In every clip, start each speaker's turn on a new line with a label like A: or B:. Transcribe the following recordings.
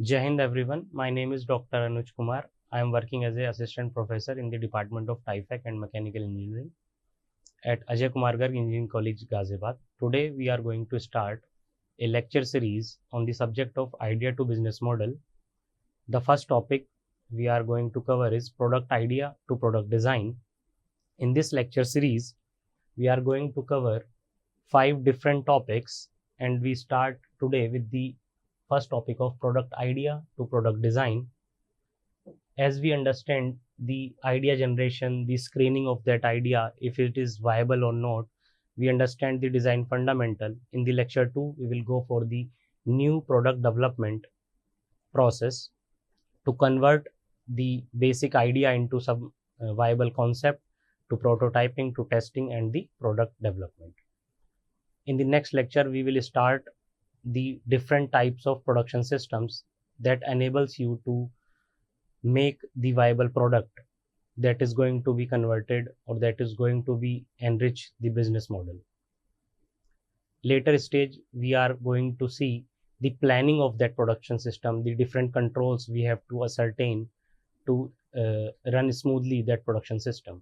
A: Jai Hind everyone. My name is Dr. Anuj Kumar. I am working as an assistant professor in the Department of TIFAC and Mechanical Engineering at Ajay Kumar Garg Engineering College, Ghaziabad. Today we are going to start a lecture series on the subject of idea to business model. The first topic we are going to cover is product idea to product design. In this lecture series, we are going to cover 5 different topics, and we start today with the first topic of product idea to product design. As we understand the idea generation, the screening of that idea, if it is viable or not, we understand the design fundamental. In the lecture 2, we will go for the new product development process to convert the basic idea into some viable concept, to prototyping, to testing, and the product development. In the next lecture, we will start the different types of production systems that enables you to make the viable product that is going to be converted or that is going to be enrich the business model. Later stage, we are going to see the planning of that production system, the different controls we have to ascertain to run smoothly that production system.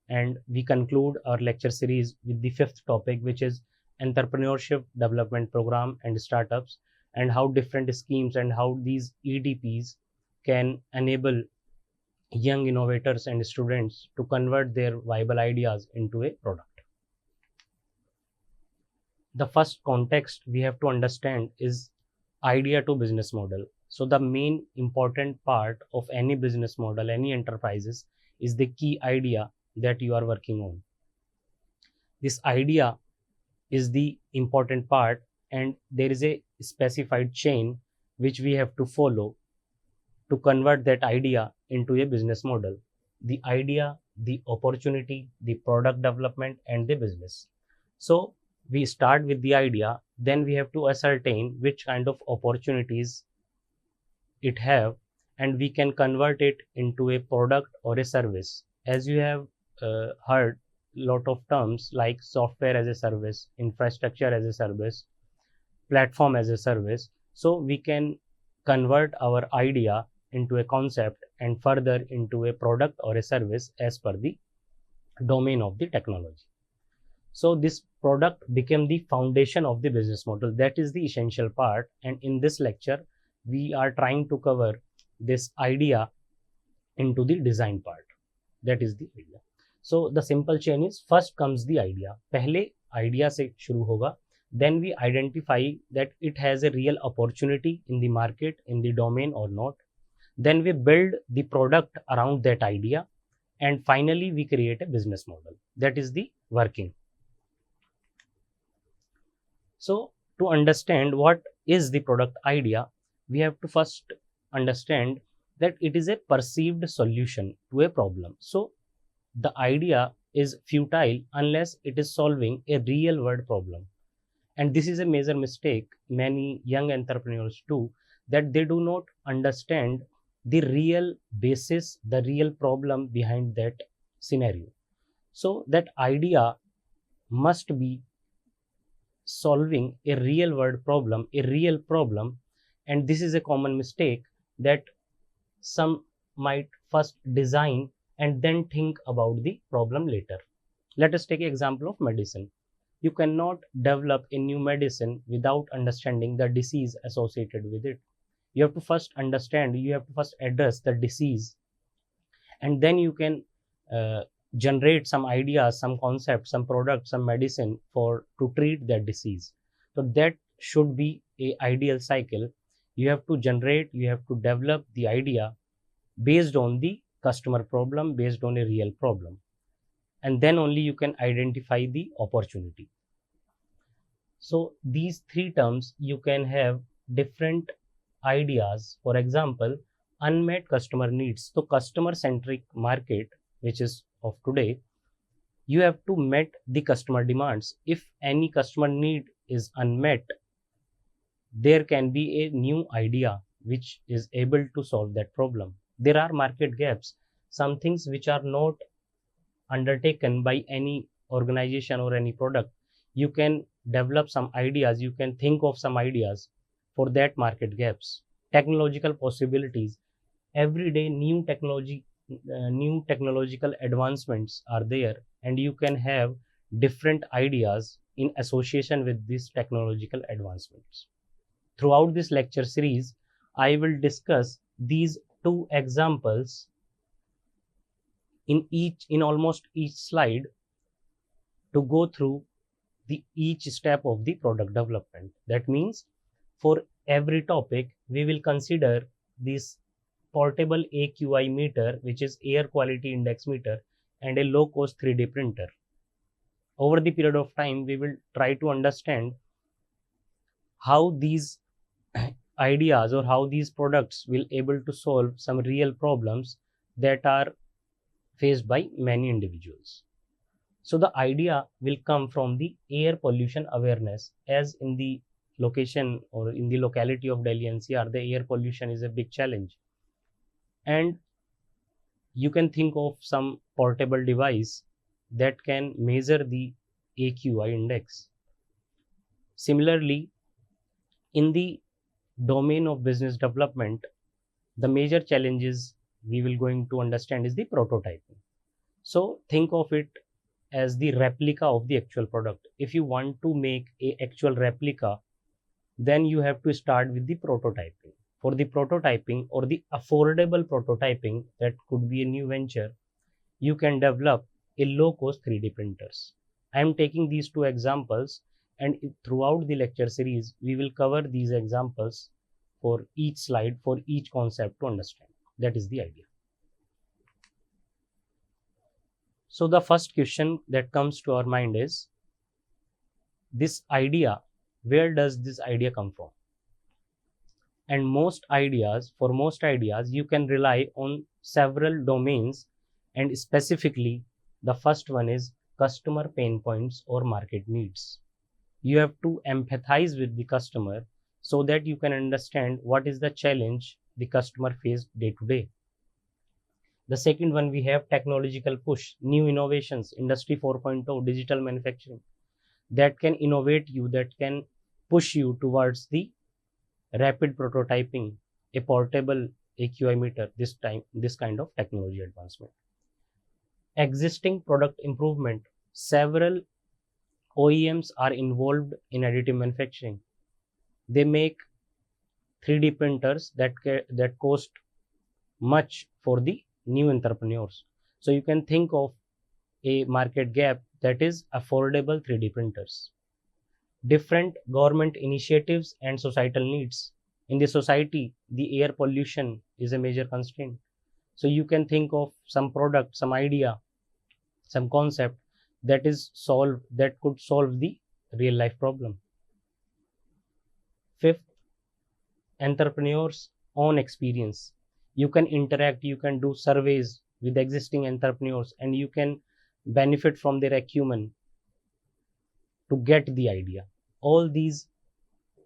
A: And we conclude our lecture series with the 5th topic, which is entrepreneurship development program and startups, and how different schemes and how these EDPs can enable young innovators and students to convert their viable ideas into a product. The first context we have to understand is idea to business model. So the main important part of any business model, any enterprises, is the key idea that you are working on. This idea is the important part, and there is a specified chain which we have to follow to convert that idea into a business model. The idea, the opportunity, the product development, and the business. So we start with the idea, then we have to ascertain which kind of opportunities it have, and we can convert it into a product or a service. As you have heard lot of terms like software as a service, infrastructure as a service, platform as a service. So we can convert our idea into a concept and further into a product or a service as per the domain of the technology. So this product became the foundation of the business model. That is the essential part. And in this lecture, we are trying to cover this idea into the design part. That is the idea. So the simple chain is, first comes the idea. पहले idea से शुरू होगा. Then we identify that it has a real opportunity in the market, in the domain or not. Then we build the product around that idea. And finally, we create a business model. That is the working. So to understand what is the product idea, we have to first understand that it is a perceived solution to a problem. So the idea is futile unless it is solving a real world problem. And this is a major mistake many young entrepreneurs do, that they do not understand the real basis, the real problem behind that scenario. So that idea must be solving a real world problem, and this is a common mistake that some might first design and then think about the problem later. Let us take an example of medicine. You cannot develop a new medicine without understanding the disease associated with it. You have to first understand, you have to first address the disease, and then you can generate some ideas, some concepts, some products, some medicine to treat that disease. So that should be a ideal cycle. You have to generate, you have to develop the idea based on the customer problem, based on a real problem, and then only you can identify the opportunity. So these 3 terms, you can have different ideas. For example, unmet customer needs. So customer centric market, which is of today, you have to meet the customer demands. If any customer need is unmet, there can be a new idea which is able to solve that problem. There are market gaps, some things which are not undertaken by any organization or any product. You can develop some ideas, you can think of some ideas for that market gaps. technological possibilities. Every day new technological advancements are there, and you can have different ideas in association with these technological advancements. Throughout this lecture series, I will discuss these two examples in almost each slide to go through the each step of the product development. That means for every topic, we will consider this portable AQI meter, which is air quality index meter, and a low cost 3D printer. Over the period of time, we will try to understand how these ideas or how these products will able to solve some real problems that are faced by many individuals. So the idea will come from the air pollution awareness, as in the location or in the locality of Delhi NCR, the air pollution is a big challenge. And you can think of some portable device that can measure the AQI index. Similarly, in the domain of business development, the major challenges we will going to understand is the prototyping. So think of it as the replica of the actual product. If you want to make a actual replica, then you have to start with the prototyping. For the prototyping or the affordable prototyping, that could be a new venture, you can develop a low cost 3D printers. I am taking these two examples, and throughout the lecture series, we will cover these examples for each slide, for each concept to understand. That is the idea. So the first question that comes to our mind is this idea, where does this idea come from? And for most ideas, you can rely on several domains, and specifically, the first one is customer pain points or market needs. You have to empathize with the customer so that you can understand what is the challenge the customer faces day to day. The second one, we have technological push, new innovations, industry 4.0, digital manufacturing, that can innovate you, that can push you towards the rapid prototyping, a portable AQI meter, this kind of technology advancement. Existing product improvement, several OEMs are involved in additive manufacturing. They make 3D printers that cost much for the new entrepreneurs. So you can think of a market gap, that is affordable 3D printers. Different government initiatives and societal needs. In the society, the air pollution is a major constraint. So you can think of some product, some idea, some concept that could solve the real life problem. Fifth, entrepreneurs' own experience. You can interact, you can do surveys with existing entrepreneurs, and you can benefit from their acumen to get the idea. All these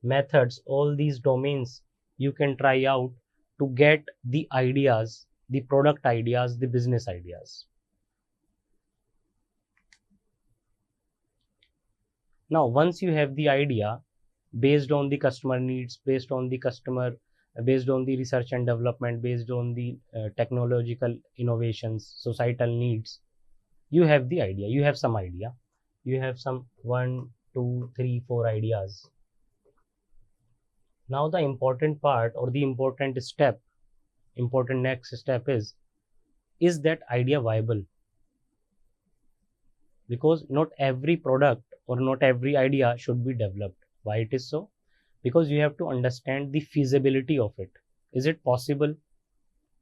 A: methods, all these domains you can try out to get the ideas, the product ideas, the business ideas. Now, once you have the idea based on the customer needs, based on the research and development, based on the technological innovations, societal needs, you have the idea, you have some idea, you have some 1, 2, 3, 4 ideas. Now the important part or the important next step is that idea viable? Because not every product or not every idea should be developed. Why it is so? Because you have to understand the feasibility of it. Is it possible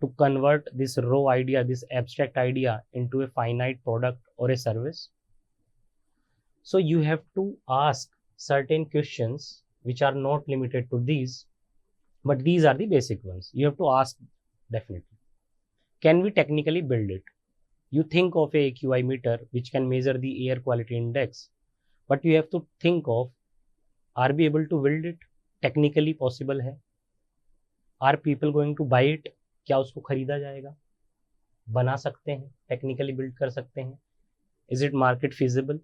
A: to convert this raw idea, this abstract idea, into a finite product or a service? So you have to ask certain questions which are not limited to these, but these are the basic ones. You have to ask definitely. Can we technically build it? You think of a AQI meter which can measure the air quality index, but you have to think of, are we able to build it? Technically possible है? Are people going to buy it? क्या उसको खरीदा जाएगा? बना सकते हैं? Technically build कर सकते हैं? Is it market feasible?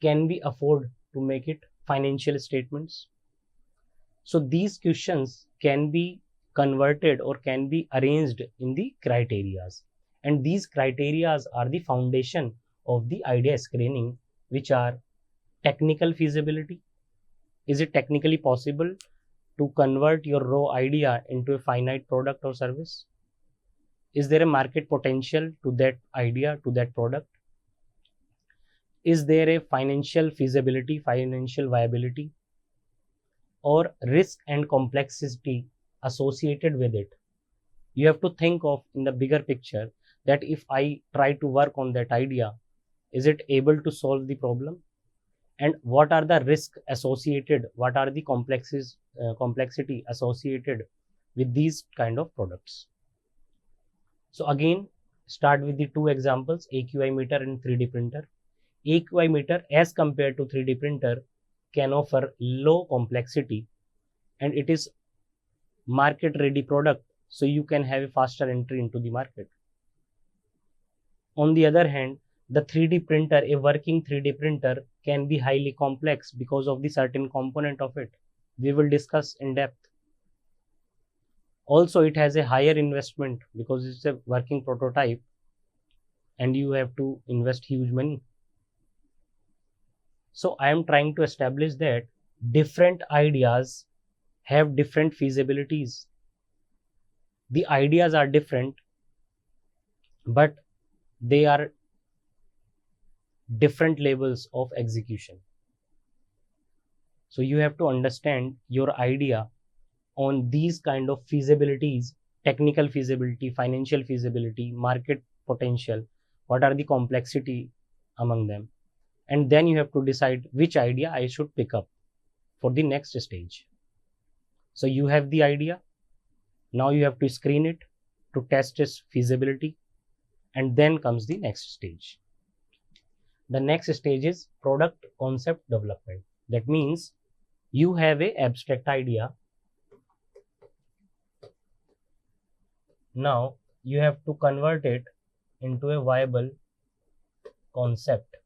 A: Can we afford to make it? Financial statements. So these questions can be converted or can be arranged in the criterias, and these criterias are the foundation of the idea screening, which are technical feasibility. Is it technically possible to convert your raw idea into a finite product or service? Is there a market potential to that idea, to that product? Is there a financial feasibility, financial viability, or risk and complexity associated with it? You have to think of in the bigger picture that if I try to work on that idea, is it able to solve the problem? And what are the risks associated? What are the complexity associated with these kind of products? So again, start with the two examples, AQI meter and 3D printer. AQI meter as compared to 3D printer can offer low complexity, and it is market ready product, so you can have a faster entry into the market. On the other hand, the 3D printer, a working 3D printer, can be highly complex because of the certain component of it. We will discuss in depth. Also, it has a higher investment because it's a working prototype and you have to invest huge money. So I am trying to establish that different ideas have different feasibilities. The ideas are different, but they are different levels of execution. So you have to understand your idea on these kind of feasibilities: technical feasibility, financial feasibility, market potential, what are the complexity among them, and then you have to decide which idea I should pick up for the next stage. So you have the idea, now you have to screen it to test its feasibility, and then comes the next stage. The next stage is product concept development. That means you have a abstract idea. Now you have to convert it into a viable concept.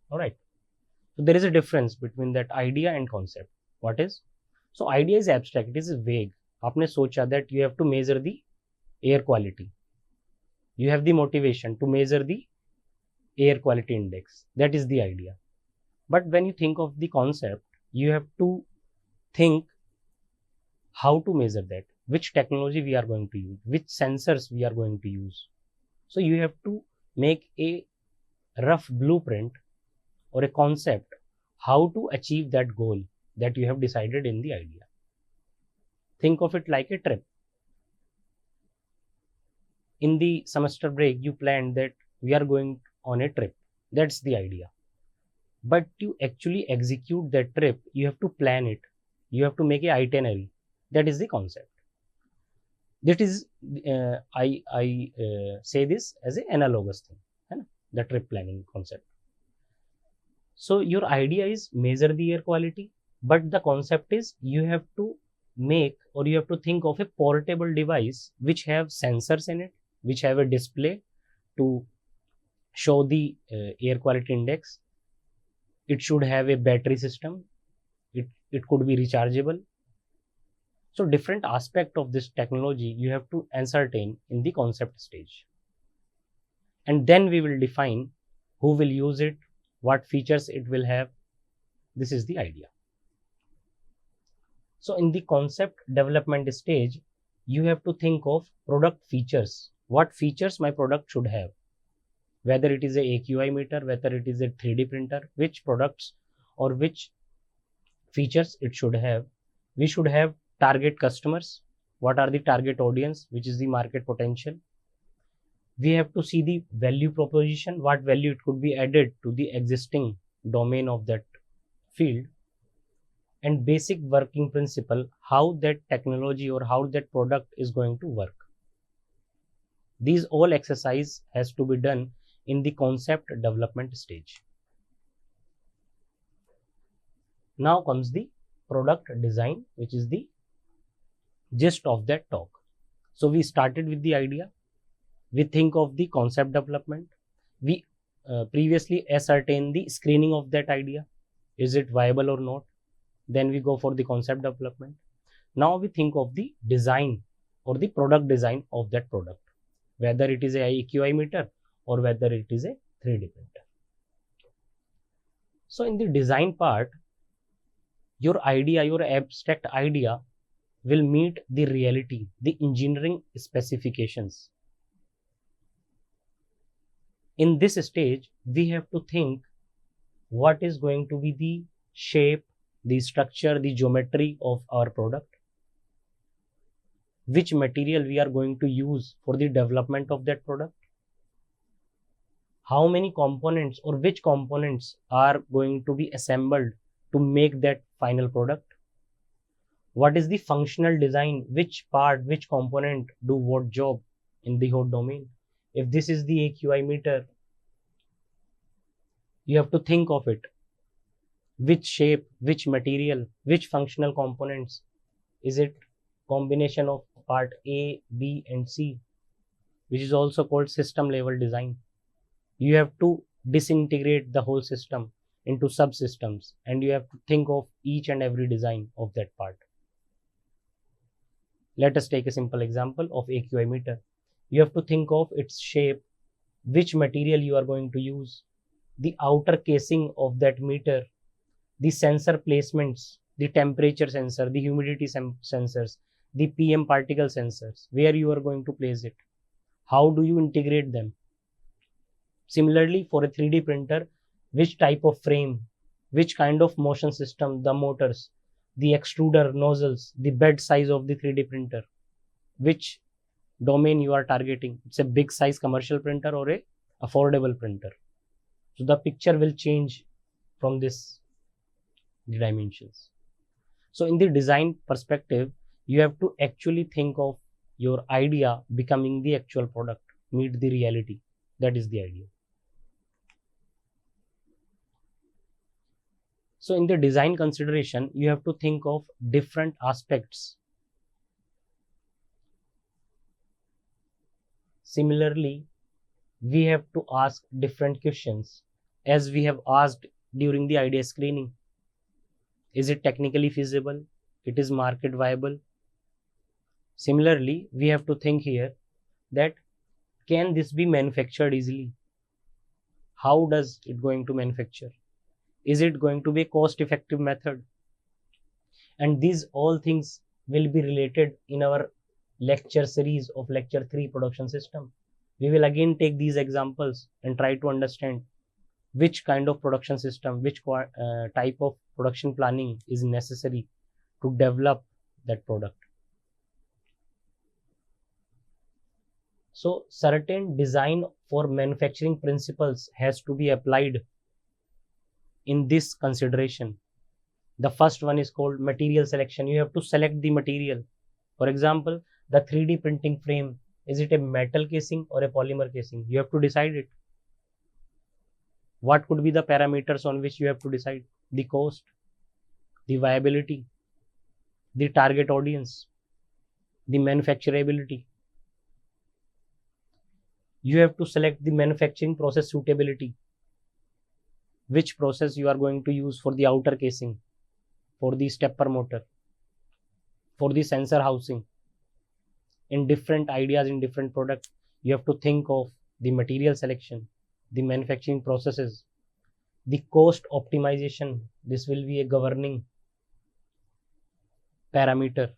A: All right. So there is a difference between that idea and concept. What is? So idea is abstract. It is vague. आपने सोचा that you have to measure the air quality. You have the motivation to measure the air quality index. That is the idea. But when you think of the concept, you have to think how to measure that, which technology we are going to use, which sensors we are going to use. So you have to make a rough blueprint or a concept how to achieve that goal that you have decided in the idea. Think of it like a trip. In the semester break, you planned that we are going on a trip. That's the idea. But to actually execute that trip, you have to plan it. You have to make an itinerary. That is the concept. That is, I say this as an analogous thing, है ना? The trip planning concept. So your idea is measure the air quality, but the concept is you have to make, or you have to think of a portable device which have sensors in it, which have a display to show the air quality index. It should have a battery system. It could be rechargeable. So different aspect of this technology you have to ascertain in the concept stage. And then we will define who will use it, what features it will have. This is the idea. So in the concept development stage, you have to think of product features. What features my product should have? Whether it is a AQI meter, whether it is a 3D printer, which products or which features it should have. We should have target customers. What are the target audience, which is the market potential? We have to see the value proposition, what value it could be added to the existing domain of that field, and basic working principle, how that technology or how that product is going to work. These all exercise has to be done in the concept development stage. Now comes the product design, which is the gist of that talk. So we started with the idea. We think of the concept development. We previously ascertain the screening of that idea. Is it viable or not? Then we go for the concept development. Now we think of the design or the product design of that product, whether it is a AQI meter or whether it is a 3D printer. So in the design part, your idea, your abstract idea will meet the reality, the engineering specifications. In this stage, we have to think what is going to be the shape, the structure, the geometry of our product, which material we are going to use for the development of that product, how many components or which components are going to be assembled to make that final product, what is the functional design, which part, which component do what job in the whole domain. If this is the AQI meter, you have to think of it, which shape, which material, which functional components. Is it combination of part A, B and C, which is also called system level design. You have to disintegrate the whole system into subsystems and you have to think of each and every design of that part. Let us take a simple example of AQI meter. You have to think of its shape, which material you are going to use, the outer casing of that meter, the sensor placements, the temperature sensor, the humidity sensors, the PM particle sensors, where you are going to place it, how do you integrate them. Similarly, for a 3D printer, which type of frame, which kind of motion system, the motors, the extruder nozzles, the bed size of the 3D printer, which domain you are targeting. It's a big size commercial printer or a affordable printer. So the picture will change from this dimensions. So in the design perspective, you have to actually think of your idea becoming the actual product, meet the reality. That is the idea. So in the design consideration, you have to think of different aspects. Similarly, we have to ask different questions as we have asked during the idea screening. Is it technically feasible? It is market viable? Similarly, we have to think here that can this be manufactured easily? How does it going to manufacture? Is it going to be a cost effective method? And these all things will be related in our lecture series of lecture 3 production system. We will again take these examples and try to understand which kind of production system, which type of production planning is necessary to develop that product. So certain design for manufacturing principles has to be applied in this consideration. The first one is called material selection. You have to select the material. For example, the 3D printing frame, is it a metal casing or a polymer casing? You have to decide it. What could be the parameters on which you have to decide? The cost, the viability, the target audience, the manufacturability. You have to select the manufacturing process suitability. Which process you are going to use for the outer casing, for the stepper motor, for the sensor housing. In different ideas, in different products, you have to think of the material selection, the manufacturing processes, the cost optimization. This will be a governing parameter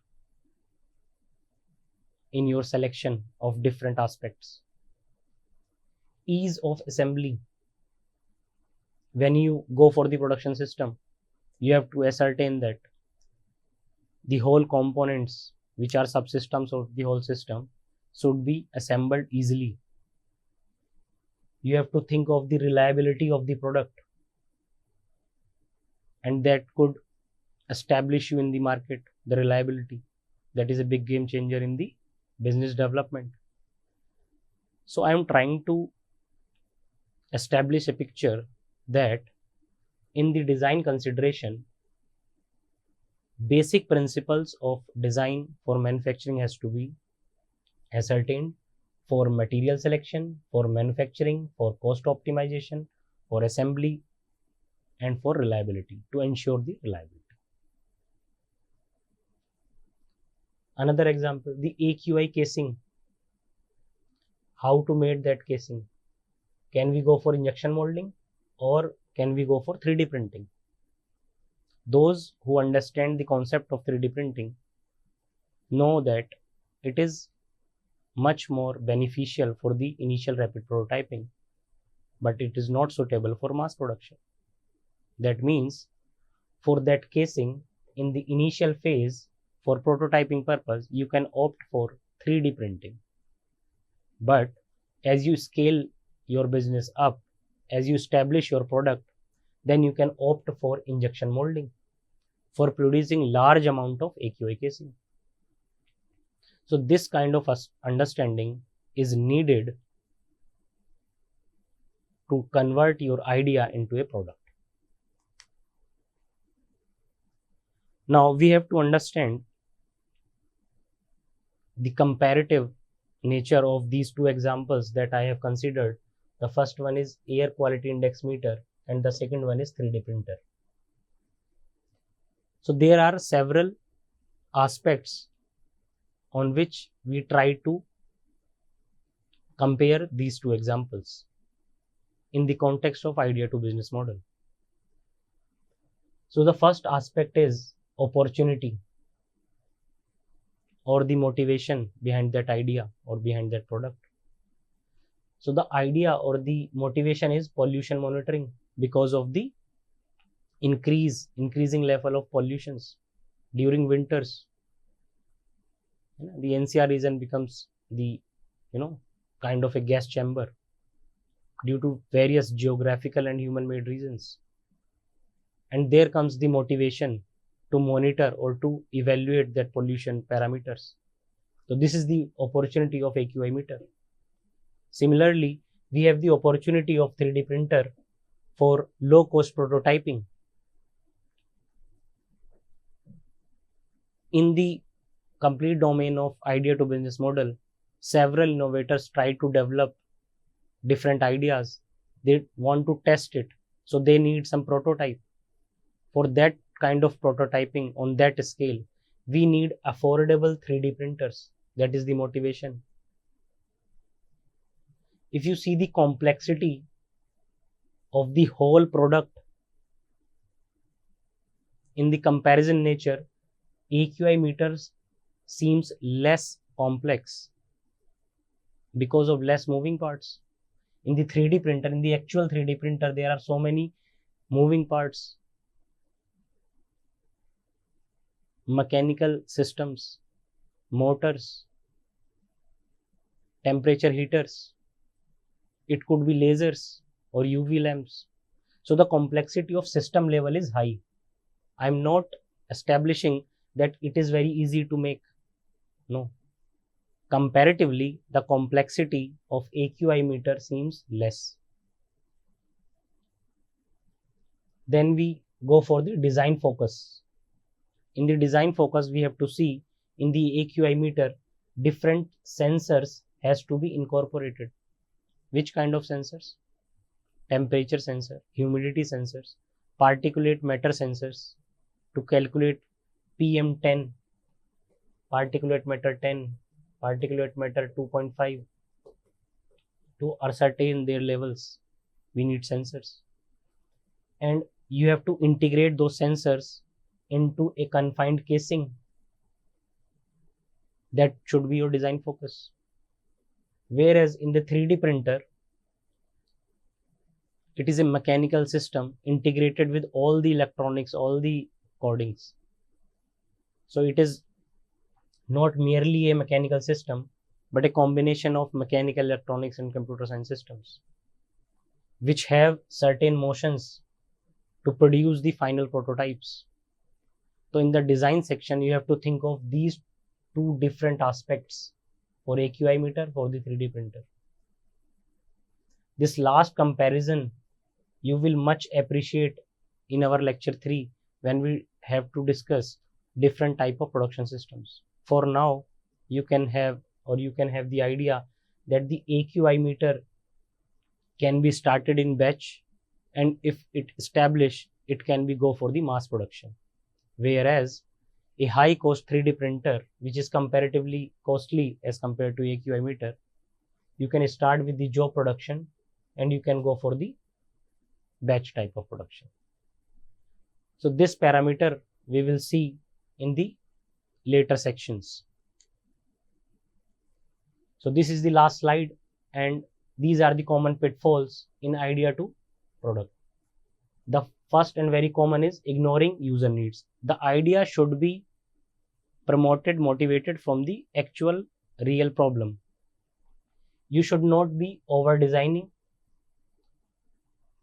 A: in your selection of different aspects. Ease of assembly. When you go for the production system, you have to ascertain that the whole components, which are subsystems of the whole system, should be assembled easily. You have to think of the reliability of the product, and that could establish you in the market, the reliability. That is a big game changer in the business development. So I am trying to establish a picture that in the design consideration, basic principles of design for manufacturing has to be ascertained for material selection, for manufacturing, for cost optimization, for assembly, and for reliability, to ensure the reliability. Another example, the AQI casing. How to make that casing? Can we go for injection molding or can we go for 3D printing? Those who understand the concept of 3D printing know that it is much more beneficial for the initial rapid prototyping, but it is not suitable for mass production. That means for that casing in the initial phase for prototyping purpose, you can opt for 3D printing. But as you scale your business up, as you establish your product, then you can opt for injection molding for producing large amount of AQI casing. So this kind of understanding is needed to convert your idea into a product. Now we have to understand the comparative nature of these two examples that I have considered. The first one is air quality index meter and the second one is 3D printer. So there are several aspects on which we try to compare these two examples in the context of idea to business model. So the first aspect is opportunity or the motivation behind that idea or behind that product. So the idea or the motivation is pollution monitoring because of the increasing level of pollutions during winters. The NCR region becomes the kind of a gas chamber due to various geographical and human made reasons. And there comes the motivation to monitor or to evaluate that pollution parameters. So this is the opportunity of AQI meter. Similarly, we have the opportunity of 3D printer for low cost prototyping. In the complete domain of idea to business model, several innovators try to develop different ideas. They want to test it, so they need some prototype. For that kind of prototyping on that scale, we need affordable 3D printers. That is the motivation. If you see the complexity of the whole product in the comparison nature, AQI meters seems less complex because of less moving parts. In the 3D printer, in the actual 3D printer, there are so many moving parts, mechanical systems, motors, temperature heaters. It could be lasers or UV lamps. So the complexity of system level is high. I'm not establishing that it is very easy to make. No. Comparatively, the complexity of AQI meter seems less. Then we go for the design focus. In the design focus, we have to see in the AQI meter, different sensors has to be incorporated. Which kind of sensors? Temperature sensor, humidity sensors, particulate matter sensors to calculate PM10, particulate matter 10, particulate matter 2.5. To ascertain their levels, we need sensors. And you have to integrate those sensors into a confined casing. That should be your design focus. Whereas in the 3D printer, it is a mechanical system integrated with all the electronics, all the codings. So it is not merely a mechanical system, but a combination of mechanical, electronics and computer science systems, which have certain motions to produce the final prototypes. So in the design section, you have to think of these two different aspects for AQI meter, for the 3D printer. This last comparison you will much appreciate in our lecture 3 when we have to discuss different type of production systems. For now, you can have the idea that the AQI meter can be started in batch, and if it established, it can be go for the mass production. Whereas a high cost 3D printer, which is comparatively costly as compared to AQI meter, you can start with the job production and you can go for the batch type of production. So this parameter we will see in the later sections. So this is the last slide, and these are the common pitfalls in idea to product. The first and very common is ignoring user needs. The idea should be promoted, motivated from the actual real problem. You should not be over designing,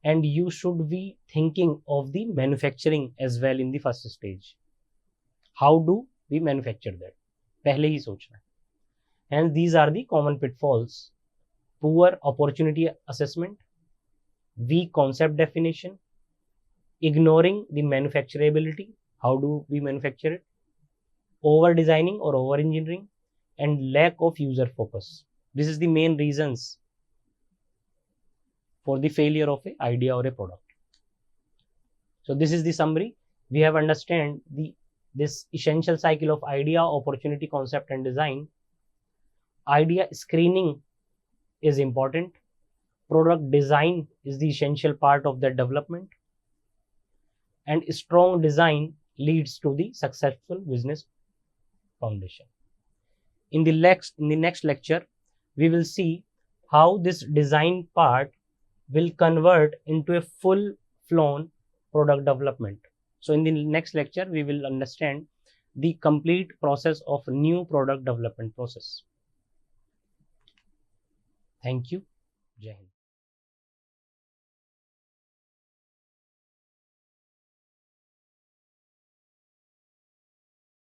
A: and you should be thinking of the manufacturing as well in the first stage. How do we manufacture that? पहले ही सोचना. And these are the common pitfalls: poor opportunity assessment, weak concept definition, ignoring the manufacturability, how do we manufacture it, over designing or over engineering, and lack of user focus. This is the main reasons for the failure of an idea or a product. So this is the summary. We have understand this essential cycle of idea, opportunity, concept, and design. Idea screening is important. Product design is the essential part of that development. And strong design leads to the successful business foundation. In the next lecture, we will see how this design part will convert into a full-flown product development. So in the next lecture, we will understand the complete process of new product development process. Thank you. Jai Hind.